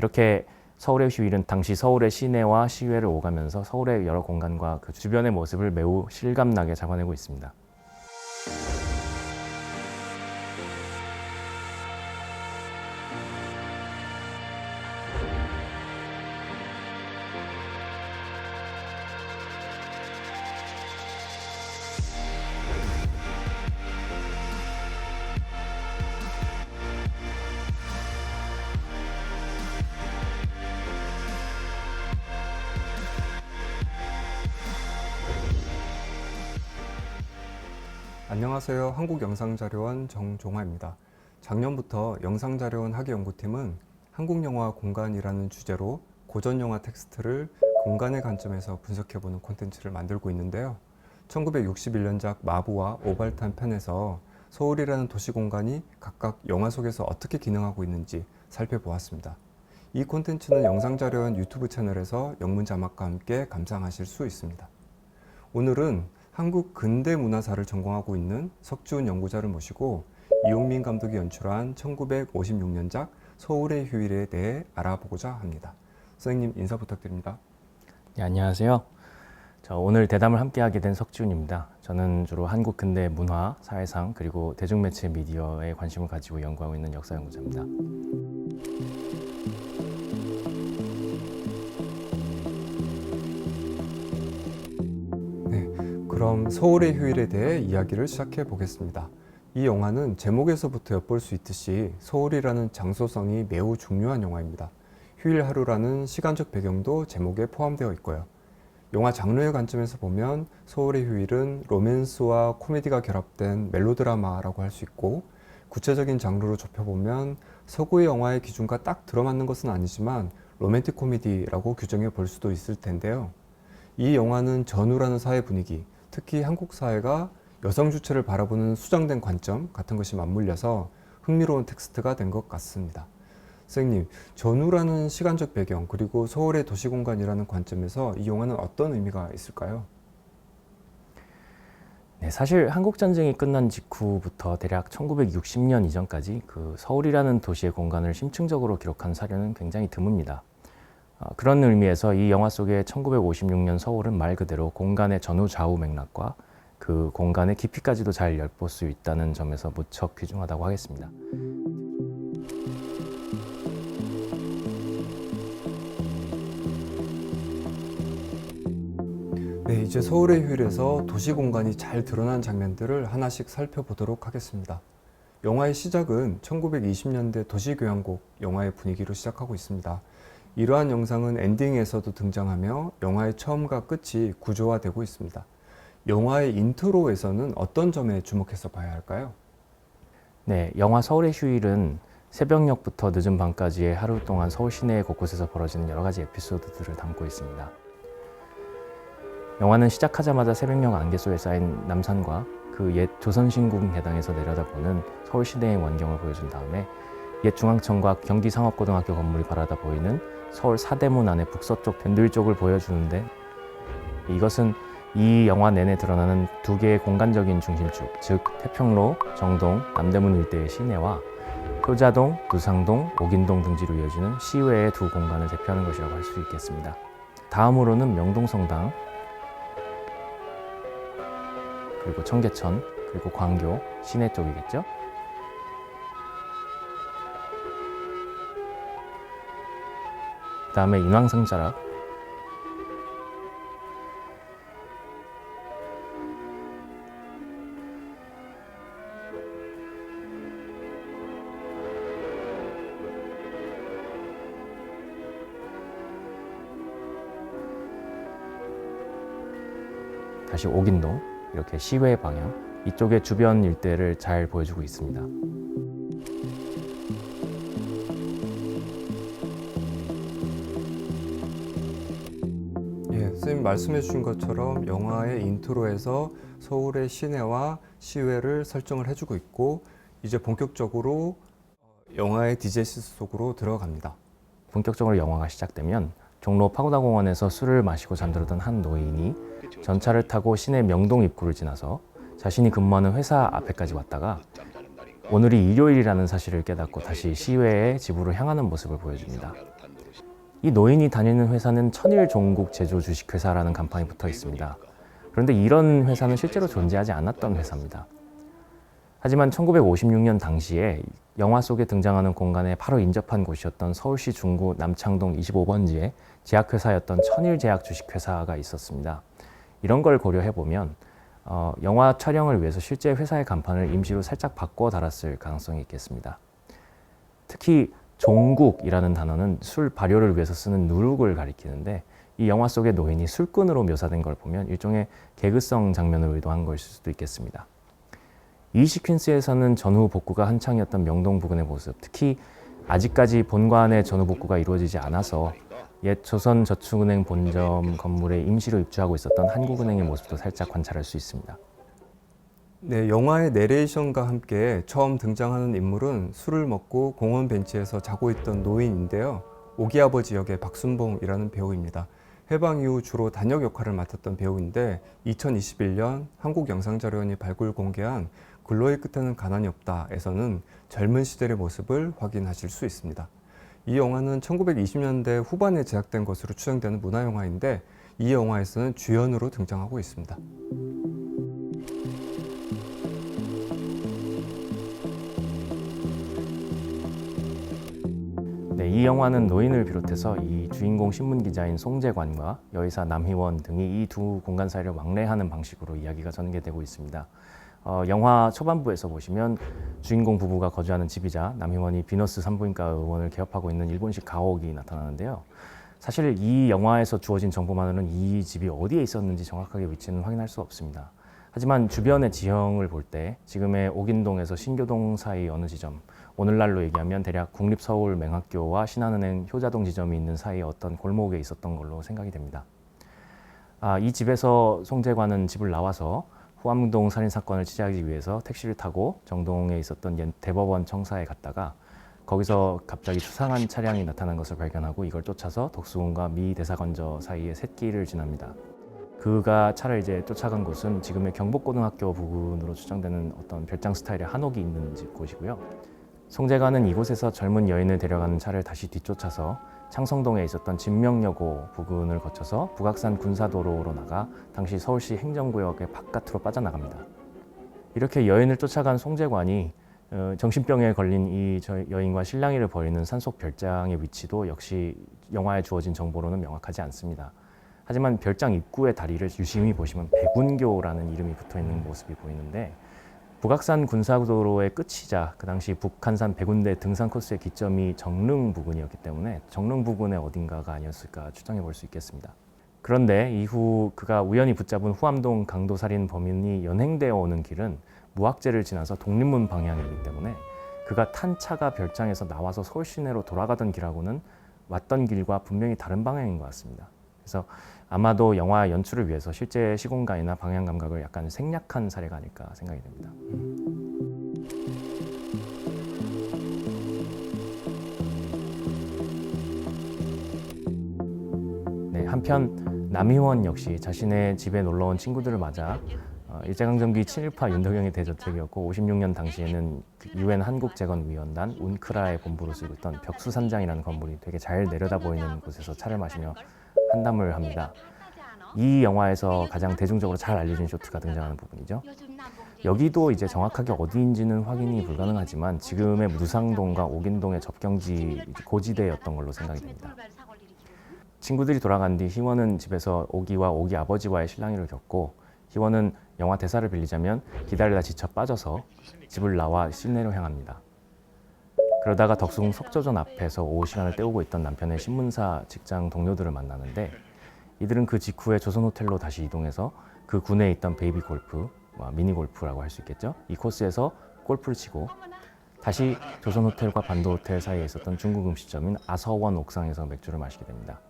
이렇게 서울의 휴일은 당시 서울의 시내와 시외를 오가면서 서울의 여러 공간과 그 주변의 모습을 매우 실감나게 잡아내고 있습니다. 안녕하세요. 한국영상자료원 정종화입니다. 작년부터 영상자료원 학예연구팀은 한국영화 공간이라는 주제로 고전영화 텍스트를 공간의 관점에서 분석해보는 콘텐츠를 만들고 있는데요. 1961년작 마부와 오발탄 편에서 서울이라는 도시 공간이 각각 영화 속에서 어떻게 기능하고 있는지 살펴보았습니다. 이 콘텐츠는 영상자료원 유튜브 채널에서 영문 자막과 함께 감상하실 수 있습니다. 오늘은 한국 근대문화사를 전공하고 있는 석준 연구자를 모시고 이용민 감독이 연출한 1956년작 서울의 휴일에 대해 알아보고자 합니다. 선생님 인사 부탁드립니다. 네, 안녕하세요. 오늘 대담을 함께하게 된 석준입니다. 저는 주로 한국 근대 문화, 사회상 그리고 대중매체 미디어에 관심을 가지고 연구하고 있는 역사연구자입니다. 그럼 서울의 휴일에 대해 이야기를 시작해 보겠습니다. 이 영화는 제목에서부터 엿볼 수 있듯이 서울이라는 장소성이 매우 중요한 영화입니다. 휴일 하루라는 시간적 배경도 제목에 포함되어 있고요. 영화 장르의 관점에서 보면 서울의 휴일은 로맨스와 코미디가 결합된 멜로드라마라고 할 수 있고, 구체적인 장르로 좁혀보면 서구의 영화의 기준과 딱 들어맞는 것은 아니지만 로맨틱 코미디라고 규정해 볼 수도 있을 텐데요. 이 영화는 전후라는 사회 분위기, 특히 한국 사회가 여성 주체를 바라보는 수정된 관점 같은 것이 맞물려서 흥미로운 텍스트가 된 것 같습니다. 선생님, 전후라는 시간적 배경 그리고 서울의 도시공간이라는 관점에서 이 영화는 어떤 의미가 있을까요? 네, 사실 한국전쟁이 끝난 직후부터 대략 1960년 이전까지 그 서울이라는 도시의 공간을 심층적으로 기록한 사료는 굉장히 드뭅니다. 그런 의미에서 이 영화 속의 1956년 서울은 말 그대로 공간의 전후 좌우 맥락과 그 공간의 깊이까지도 잘 엿볼 수 있다는 점에서 무척 귀중하다고 하겠습니다. 네, 이제 서울의 휴일에서 도시 공간이 잘 드러난 장면들을 하나씩 살펴보도록 하겠습니다. 영화의 시작은 1920년대 도시교향곡 영화의 분위기로 시작하고 있습니다. 이러한 영상은 엔딩에서도 등장하며 영화의 처음과 끝이 구조화되고 있습니다. 영화의 인트로에서는 어떤 점에 주목해서 봐야 할까요? 네, 영화 서울의 휴일은 새벽녘부터 늦은 밤까지의 하루 동안 서울 시내 곳곳에서 벌어지는 여러 가지 에피소드들을 담고 있습니다. 영화는 시작하자마자 새벽녘 안개 속에 쌓인 남산과 그 옛 조선신궁 해당에서 내려다보는 서울 시내의 원경을 보여준 다음에 옛 중앙청과 경기상업고등학교 건물이 바라다 보이는 서울 사대문 안의 북서쪽 밴들 쪽을 보여주는데, 이것은 이 영화 내내 드러나는 두 개의 공간적인 중심축, 즉 태평로, 정동, 남대문 일대의 시내와 효자동, 누상동, 옥인동 등지로 이어지는 시외의 두 공간을 대표하는 것이라고 할 수 있겠습니다. 다음으로는 명동성당, 그리고 청계천, 그리고 광교, 시내 쪽이겠죠. 그 다음에 인왕성자락, 다시 옥인동, 이렇게 시외 방향, 이쪽의 주변 일대를 잘 보여주고 있습니다. 선생님 말씀해 주신 것처럼 영화의 인트로에서 서울의 시내와 시외를 설정을 해주고 있고, 이제 본격적으로 영화의 디제시스 속으로 들어갑니다. 본격적으로 영화가 시작되면 종로 파고다공원에서 술을 마시고 잠들었던 한 노인이 전차를 타고 시내 명동 입구를 지나서 자신이 근무하는 회사 앞에까지 왔다가 오늘이 일요일이라는 사실을 깨닫고 다시 시외에 집으로 향하는 모습을 보여줍니다. 이 노인이 다니는 회사는 천일종국 제조 주식회사라는 간판이 붙어 있습니다. 그런데 이런 회사는 실제로 존재하지 않았던 회사입니다. 하지만 1956년 당시에 영화 속에 등장하는 공간에 바로 인접한 곳이었던 서울시 중구 남창동 25번지에 제약회사였던 천일제약 주식회사가 있었습니다. 이런 걸 고려해보면 영화 촬영을 위해서 실제 회사의 간판을 임시로 살짝 바꿔 달았을 가능성이 있겠습니다. 특히 종국이라는 단어는 술 발효를 위해서 쓰는 누룩을 가리키는데 이 영화 속의 노인이 술꾼으로 묘사된 걸 보면 일종의 개그성 장면을 의도한 것일 수도 있겠습니다. 이 시퀀스에서는 전후 복구가 한창이었던 명동 부근의 모습, 특히 아직까지 본관의 전후 복구가 이루어지지 않아서 옛 조선저축은행 본점 건물에 임시로 입주하고 있었던 한국은행의 모습도 살짝 관찰할 수 있습니다. 네, 영화의 내레이션과 함께 처음 등장하는 인물은 술을 먹고 공원 벤치에서 자고 있던 노인인데요. 오기아버지 역의 박순봉이라는 배우입니다. 해방 이후 주로 단역 역할을 맡았던 배우인데 2021년 한국영상자료원이 발굴 공개한 근로의 끝에는 가난이 없다에서는 젊은 시절의 모습을 확인하실 수 있습니다. 이 영화는 1920년대 후반에 제작된 것으로 추정되는 문화영화인데 이 영화에서는 주연으로 등장하고 있습니다. 네, 이 영화는 노인을 비롯해서 이 주인공 신문기자인 송재관과 여의사 남희원 등이 이 두 공간 사이를 왕래하는 방식으로 이야기가 전개되고 있습니다. 영화 초반부에서 보시면 주인공 부부가 거주하는 집이자 남희원이 비너스 산부인과 의원을 개업하고 있는 일본식 가옥이 나타나는데요. 사실 이 영화에서 주어진 정보만으로는 이 집이 어디에 있었는지 정확하게 위치는 확인할 수 없습니다. 하지만 주변의 지형을 볼 때 지금의 옥인동에서 신교동 사이 어느 지점, 오늘날로 얘기하면 대략 국립서울맹학교와 신한은행 효자동 지점이 있는 사이의 어떤 골목에 있었던 걸로 생각이 됩니다. 이 집에서 송재관은 집을 나와서 후암동 살인사건을 취재하기 위해서 택시를 타고 정동에 있었던 옛 대법원 청사에 갔다가 거기서 갑자기 수상한 차량이 나타난 것을 발견하고 이걸 쫓아서 덕수궁과 미 대사건저 사이의 샛길을 지납니다. 그가 차를 이제 쫓아간 곳은 지금의 경복고등학교 부근으로 추정되는 어떤 별장 스타일의 한옥이 있는 곳이고요. 송재관은 이곳에서 젊은 여인을 데려가는 차를 다시 뒤쫓아서 창성동에 있었던 진명여고 부근을 거쳐서 북악산 군사도로로 나가 당시 서울시 행정구역의 바깥으로 빠져나갑니다. 이렇게 여인을 쫓아간 송재관이 정신병에 걸린 이 여인과 실랑이를 벌이는 산속 별장의 위치도 역시 영화에 주어진 정보로는 명확하지 않습니다. 하지만 별장 입구의 다리를 유심히 보시면 백운교라는 이름이 붙어 있는 모습이 보이는데 북악산 군사도로의 끝이자 그 당시 북한산 백운대 등산 코스의 기점이 정릉 부근이었기 때문에 정릉 부근의 어딘가가 아니었을까 추정해 볼 수 있겠습니다. 그런데 이후 그가 우연히 붙잡은 후암동 강도살인 범인이 연행되어 오는 길은 무학재를 지나서 독립문 방향이기 때문에 그가 탄 차가 별장에서 나와서 서울 시내로 돌아가던 길하고는 왔던 길과 분명히 다른 방향인 것 같습니다. 그래서 아마도 영화 연출을 위해서 실제 시공간이나 방향 감각을 약간 생략한 사례가 아닐까 생각이 됩니다. 네, 한편 남희원 역시 자신의 집에 놀러온 친구들을 맞아 일제강점기 친일파 윤덕영의 대저택이었고 56년 당시에는 UN 한국재건위원단 운크라의 본부로 쓰고 있던 벽수산장이라는 건물이 되게 잘 내려다 보이는 곳에서 차를 마시며 한담을 합니다. 이 영화에서 가장 대중적으로 잘 알려진 쇼트가 등장하는 부분이죠. 여기도 이제 정확하게 어디인지는 확인이 불가능하지만 지금의 무상동과 옥인동의 접경지 고지대였던 걸로 생각이 됩니다. 친구들이 돌아간 뒤 희원은 집에서 오기와 오기 아버지와의 실랑이를 겪고 희원은 영화 대사를 빌리자면 기다리다 지쳐 빠져서 집을 나와 시내로 향합니다. 그러다가 덕수궁 석조전 앞에서 오후 시간을 때우고 있던 남편의 신문사 직장 동료들을 만나는데 이들은 그 직후에 조선호텔로 다시 이동해서 그 군에 있던 베이비 골프, 미니 골프라고 할 수 있겠죠. 이 코스에서 골프를 치고 다시 조선호텔과 반도호텔 사이에 있었던 중국 음식점인 아서원 옥상에서 맥주를 마시게 됩니다.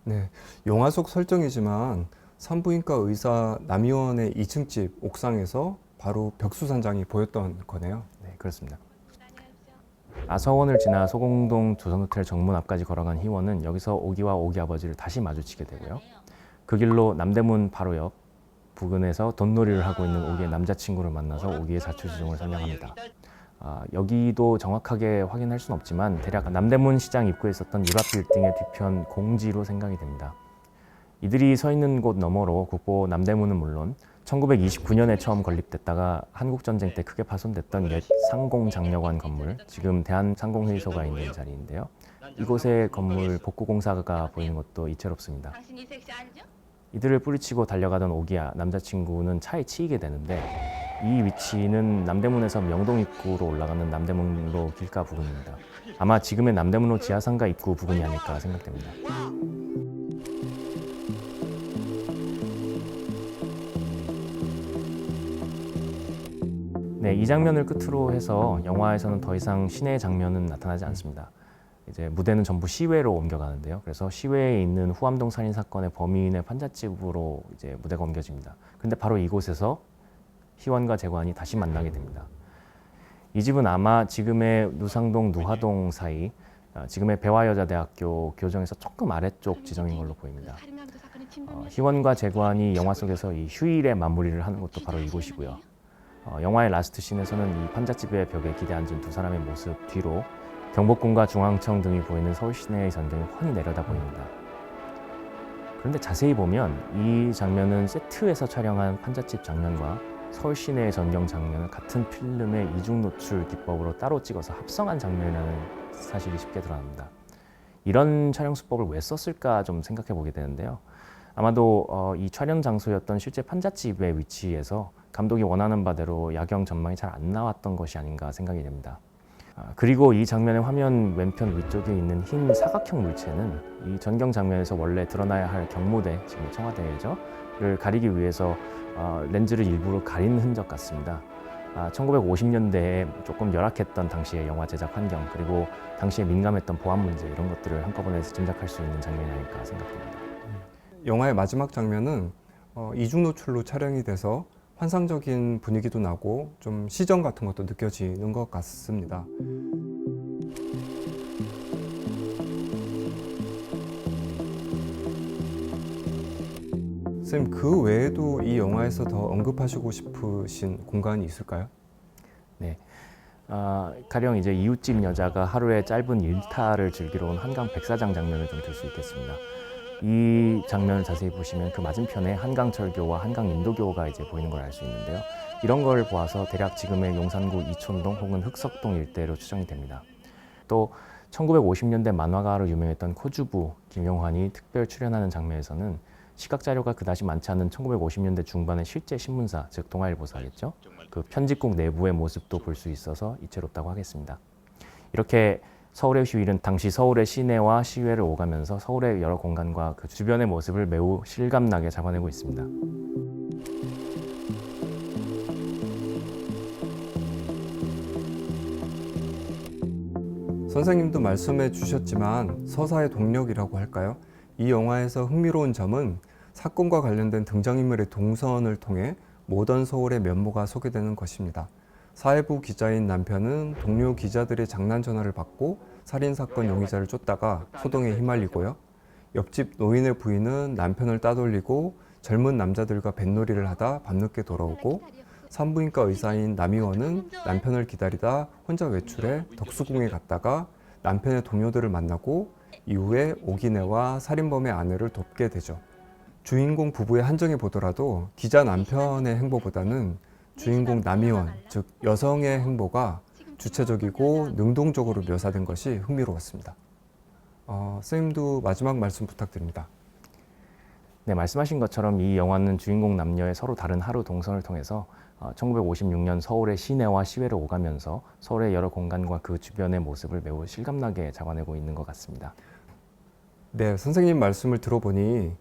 네, 영화 속 설정이지만 산부인과 의사 남희원의 2층 집 옥상에서 바로 벽수산장이 보였던 거네요. 네, 그렇습니다. 아서원을 지나 소공동 조선호텔 정문 앞까지 걸어간 희원은 여기서 오기와 오기 아버지를 다시 마주치게 되고요. 그 길로 남대문 바로 옆 부근에서 돈놀이를 하고 있는 오기의 남자친구를 만나서 오기의 자초지종을 설명합니다. 여기도 정확하게 확인할 수는 없지만 대략 남대문 시장 입구에 있었던 유라 빌딩의 뒤편 공지로 생각이 됩니다. 이들이 서 있는 곳 너머로 국보 남대문은 물론 1929년에 처음 건립됐다가 한국전쟁 때 크게 파손됐던 옛 상공장려관 건물, 지금 대한상공회의소가 있는 자리인데요. 이곳의 건물 복구공사가 보이는 것도 이채롭습니다. 이들을 뿌리치고 달려가던 오기야 남자친구는 차에 치이게 되는데 이 위치는 남대문에서 명동 입구로 올라가는 남대문로 길가 부근입니다. 아마 지금의 남대문로 지하상가 입구 부근이 아닐까 생각됩니다. 네, 이 장면을 끝으로 해서 영화에서는 더 이상 시내 장면은 나타나지 않습니다. 이제 무대는 전부 시외로 옮겨가는데요. 그래서 시외에 있는 후암동 살인 사건의 범인의 판잣집으로 이제 무대가 옮겨집니다. 그런데 바로 이곳에서 희원과 재관이 다시 만나게 됩니다. 이 집은 아마 지금의 누상동, 누화동 사이, 지금의 배화여자대학교 교정에서 조금 아래쪽 지점인 걸로 보입니다. 희원과 재관이 영화 속에서 이 휴일에 마무리를 하는 것도 바로 이곳이고요. 영화의 라스트 씬에서는 이 판잣집의 벽에 기대 앉은 두 사람의 모습 뒤로 경복궁과 중앙청 등이 보이는 서울 시내의 전경이 훤히 내려다 보입니다. 그런데 자세히 보면 이 장면은 세트에서 촬영한 판잣집 장면과 서울 시내의 전경 장면을 같은 필름의 이중 노출 기법으로 따로 찍어서 합성한 장면이라는 사실이 쉽게 드러납니다. 이런 촬영 수법을 왜 썼을까 좀 생각해 보게 되는데요. 아마도 이 촬영 장소였던 실제 판잣집의 위치에서 감독이 원하는 바대로 야경 전망이 잘 안 나왔던 것이 아닌가 생각이 됩니다. 그리고 이 장면의 화면 왼편 위쪽에 있는 흰 사각형 물체는 이 전경 장면에서 원래 드러나야 할 경무대, 지금 청와대죠,를 가리기 위해서 렌즈를 일부러 가린 흔적 같습니다. 1950년대에 조금 열악했던 당시의 영화 제작 환경, 그리고 당시에 민감했던 보안 문제, 이런 것들을 한꺼번에 짐작할 수 있는 장면이 아닐까 생각됩니다. 영화의 마지막 장면은 이중 노출로 촬영이 돼서 환상적인 분위기도 나고 좀 시정 같은 것도 느껴지는 것 같습니다. 선생님, 그 외에도 이 영화에서 더 언급하시고 싶으신 공간이 있을까요? 네. 가령 이제 이웃집 여자가 하루에 짧은 일탈을 즐기러 온 한강 백사장 장면을 좀 들 수 있겠습니다. 이 장면을 자세히 보시면 그 맞은편에 한강철교와 한강인도교가 이제 보이는 걸 알 수 있는데요. 이런 걸 보아서 대략 지금의 용산구 이촌동 혹은 흑석동 일대로 추정이 됩니다. 또 1950년대 만화가로 유명했던 코주부 김용환이 특별 출연하는 장면에서는 시각 자료가 그다지 많지 않은 1950년대 중반의 실제 신문사, 즉 동아일보사겠죠. 그 편집국 내부의 모습도 볼 수 있어서 이채롭다고 하겠습니다. 이렇게 서울의 휴일은 당시 서울의 시내와 시외를 오가면서 서울의 여러 공간과 그 주변의 모습을 매우 실감나게 잡아내고 있습니다. 선생님도 말씀해 주셨지만 서사의 동력이라고 할까요? 이 영화에서 흥미로운 점은 사건과 관련된 등장인물의 동선을 통해 모던 서울의 면모가 소개되는 것입니다. 사회부 기자인 남편은 동료 기자들의 장난 전화를 받고 살인사건 용의자를 쫓다가 소동에 휘말리고요. 옆집 노인의 부인은 남편을 따돌리고 젊은 남자들과 뱃놀이를 하다 밤늦게 돌아오고 산부인과 의사인 남의원은 남편을 기다리다 혼자 외출해 덕수궁에 갔다가 남편의 동료들을 만나고 이후에 오기내와 살인범의 아내를 돕게 되죠. 주인공 부부의 한정에 보더라도 기자 남편의 행보보다는 주인공 남의원, 즉 여성의 행보가 주체적이고 능동적으로 묘사된 것이 흥미로웠습니다. 선생님도 마지막 말씀 부탁드립니다. 네, 말씀하신 것처럼 이 영화는 주인공 남녀의 서로 다른 하루 동선을 통해서 1956년 서울의 시내와 시외를 오가면서 서울의 여러 공간과 그 주변의 모습을 매우 실감나게 잡아내고 있는 것 같습니다. 네, 선생님 말씀을 들어보니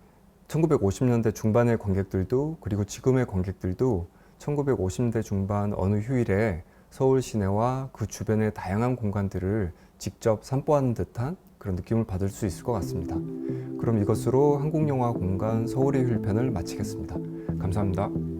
1950년대 중반의 관객들도 그리고 지금의 관객들도 1950년대 중반 어느 휴일에 서울 시내와 그 주변의 다양한 공간들을 직접 산보하는 듯한 그런 느낌을 받을 수 있을 것 같습니다. 그럼 이것으로 한국영화 공간 서울의 휴일 편을 마치겠습니다. 감사합니다.